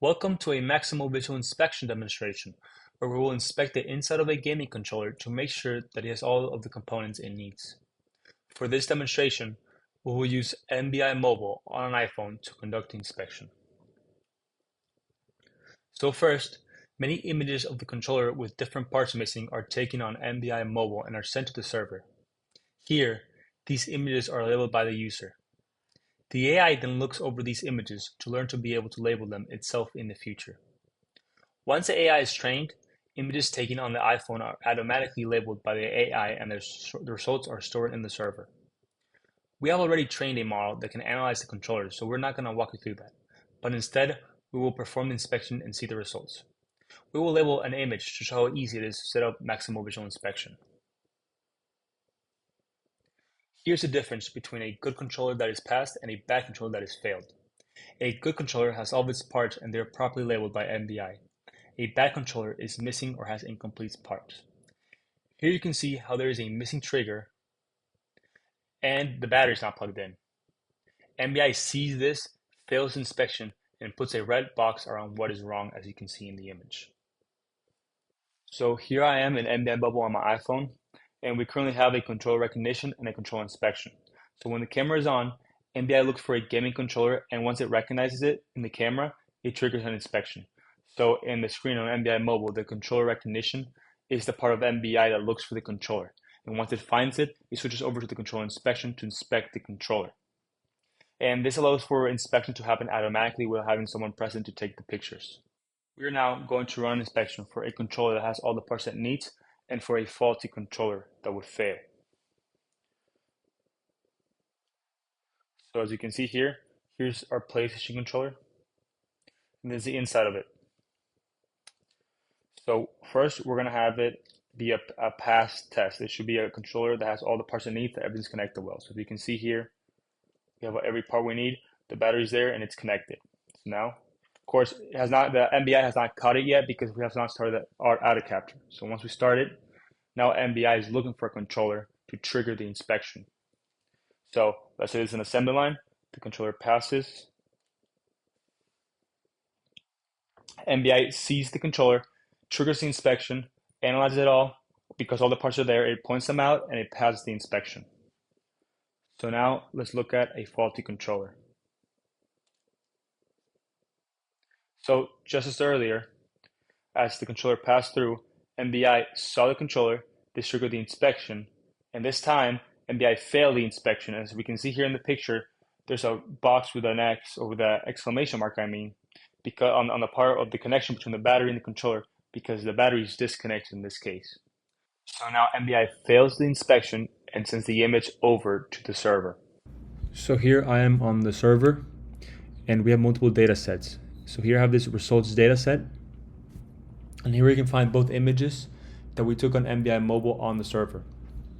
Welcome to a Maximo Visual inspection demonstration, where we will inspect the inside of a gaming controller to make sure that it has all of the components it needs. For this demonstration, we will use MVI Mobile on an iPhone to conduct the inspection. So first, many images of the controller with different parts missing are taken on MVI Mobile and are sent to the server. Here, these images are labeled by the user. The AI then looks over these images to learn to be able to label them itself in the future. Once the AI is trained, images taken on the iPhone are automatically labeled by the AI and the results are stored in the server. We have already trained a model that can analyze the controller, so we're not going to walk you through that. But instead, we will perform the inspection and see the results. We will label an image to show how easy it is to set up Maximo Visual inspection. Here's the difference between a good controller that is passed and a bad controller that is failed. A good controller has all of its parts and they are properly labeled by MVI. A bad controller is missing or has incomplete parts. Here you can see how there is a missing trigger and the battery is not plugged in. MVI sees this, fails inspection, and puts a red box around what is wrong, as you can see in the image. So here I am in MVI Bubble on my iPhone, and we currently have a controller recognition and a controller inspection. So when the camera is on, MVI looks for a gaming controller, and once it recognizes it in the camera, it triggers an inspection. So in the screen on MVI Mobile, the controller recognition is the part of MVI that looks for the controller. And once it finds it, it switches over to the controller inspection to inspect the controller. And this allows for inspection to happen automatically without having someone present to take the pictures. We are now going to run an inspection for a controller that has all the parts it needs and for a faulty controller that would fail. So as you can see here, here's our PlayStation controller, and this is the inside of it. So first, we're going to have it be a pass test. It should be a controller that has all the parts it needs, that everything's connected well. So if you can see here, we have every part we need. The battery's there and it's connected. So now, of course, it has not, the MVI has not caught it yet because we have not started our auto capture. So once we start it, now MVI is looking for a controller to trigger the inspection. So let's say it's an assembly line. The controller passes. MVI sees the controller, triggers the inspection, analyzes it all. Because all the parts are there, it points them out and it passes the inspection. So now let's look at a faulty controller. So just as earlier, as the controller passed through, MVI saw the controller, this triggered the inspection, and this time MVI failed the inspection. As we can see here in the picture, there's a box with an X, or with an exclamation mark, because on the part of the connection between the battery and the controller, because the battery is disconnected in this case. So now MVI fails the inspection and sends the image over to the server. So here I am on the server and we have multiple data sets. So here I have this results data set, and here we can find both images that we took on MVI Mobile on the server.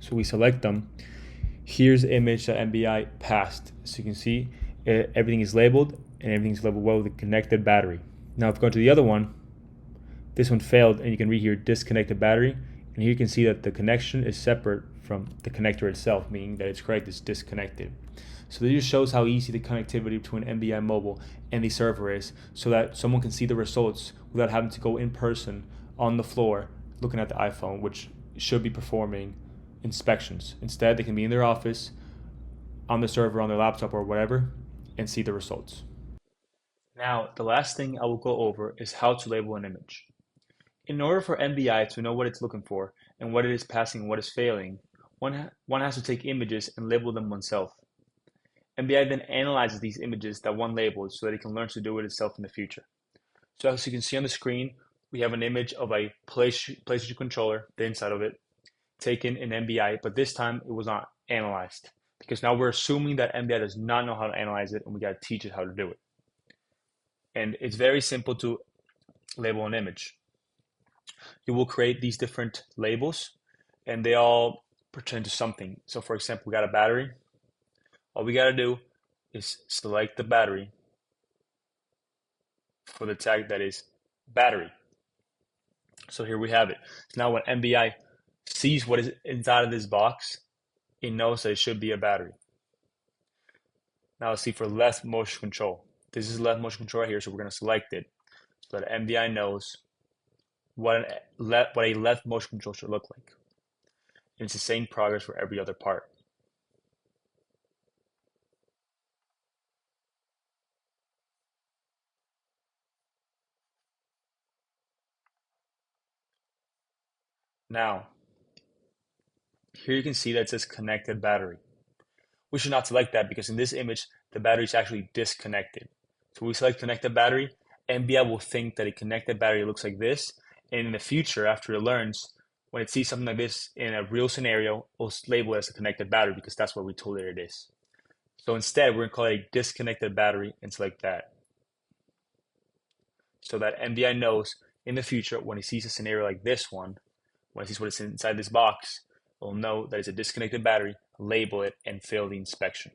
So we select them. Here's the image that MVI passed. So you can see everything is labeled and everything's labeled well with a connected battery. Now if we go to the other one, this one failed, and you can read here disconnected battery. And here you can see that the connection is separate from the connector itself, meaning that it's correct, it's disconnected. So this just shows how easy the connectivity between MVI Mobile and the server is, so that someone can see the results without having to go in person on the floor looking at the iPhone, which should be performing inspections. Instead, they can be in their office, on the server, on their laptop or whatever, and see the results. Now, the last thing I will go over is how to label an image. In order for MVI to know what it's looking for and what it is passing and what is failing, one has to take images and label them oneself. MVI then analyzes these images that one labeled so that it can learn to do it itself in the future. So as you can see on the screen, we have an image of a PlayStation controller, the inside of it, taken in MVI, but this time it was not analyzed, because now we're assuming that MVI does not know how to analyze it and we got to teach it how to do it. And it's very simple to label an image. You will create these different labels and they all pertain to something. So for example, we got a battery. All we got to do is select the battery for the tag that is battery. So here we have it. So now when MVI sees what is inside of this box, it knows that it should be a battery. Now let's see for left motion control. This is left motion control right here, so we're going to select it. so that MVI knows what a left motion control should look like. And it's the same progress for every other part. Now, here you can see that it says connected battery. We should not select that because in this image, the battery is actually disconnected. So we select connected battery, MVI will think that a connected battery looks like this, and in the future, after it learns, when it sees something like this in a real scenario, we'll label it as a connected battery because that's what we told it is. So instead, we're going to call it a disconnected battery and select that. So that MVI knows in the future when he sees a scenario like this one, when he sees what is inside this box, it'll know that it's a disconnected battery, label it, and fail the inspection.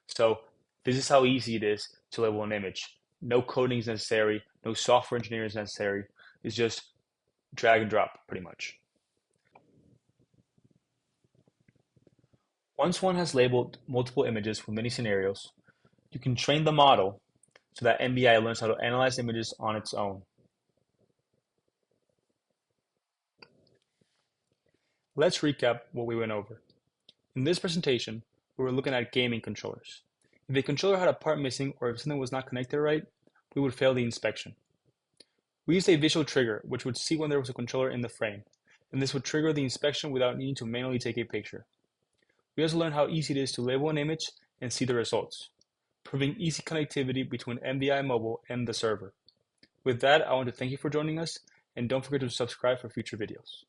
So this is how easy it is to label an image. No coding is necessary, no software engineering is necessary. It's just drag and drop, pretty much. Once one has labeled multiple images for many scenarios, you can train the model so that MVI learns how to analyze images on its own. Let's recap what we went over. In this presentation, we were looking at gaming controllers. If a controller had a part missing or if something was not connected right, we would fail the inspection. We used a visual trigger, which would see when there was a controller in the frame, and this would trigger the inspection without needing to manually take a picture. We also learned how easy it is to label an image and see the results, proving easy connectivity between MVI Mobile and the server. With that, I want to thank you for joining us, and don't forget to subscribe for future videos.